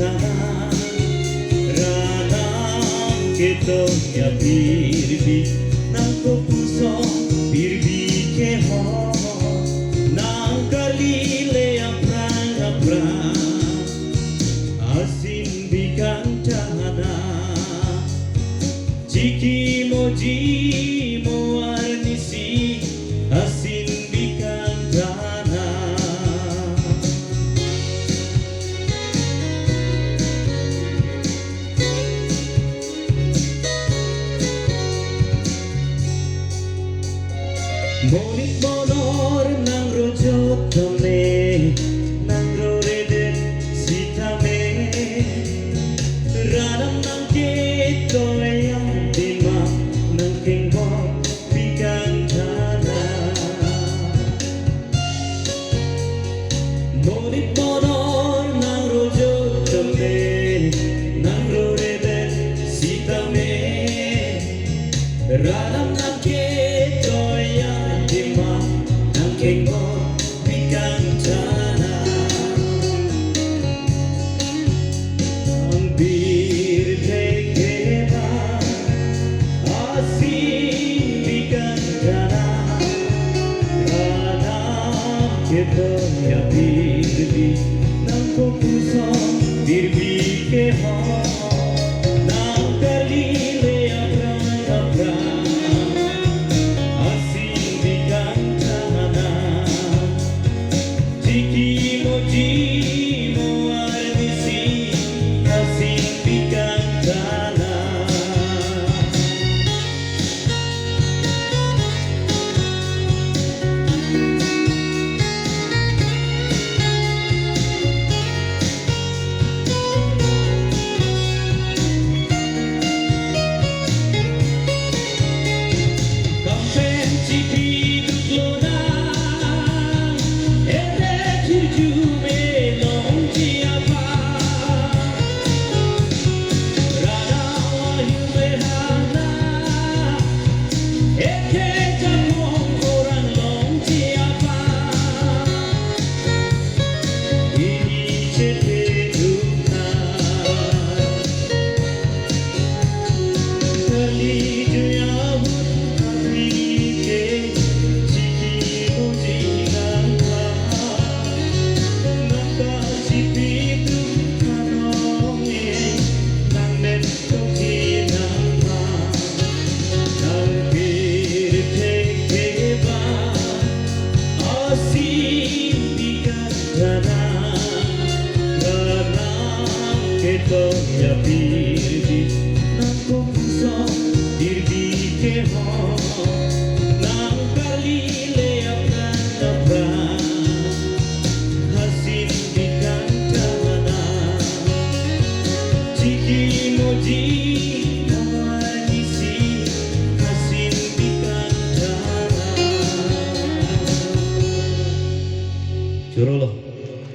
cantana rana kita ya birbi nang ko puso birbi ke ho nang kalile aprang aprang asin bi cantana jiki mo arnisi asin bi cantana Monik monor nang rojot tome nang roreden sitame radam nang keto yang dima nang kengbo pikantana Monik monor nang rojot tome nang roreden sitame radam nang keto yang dima nang kengbo pikantana ang birthekeba asin pikantana ranam keto ya birbi nang ko puso birbi ke ho nang kalile aprang aprang Jimo arnisi asin bi cantana Kampen cipi duklona Keto ya birbi nang ko puso birbi ke ho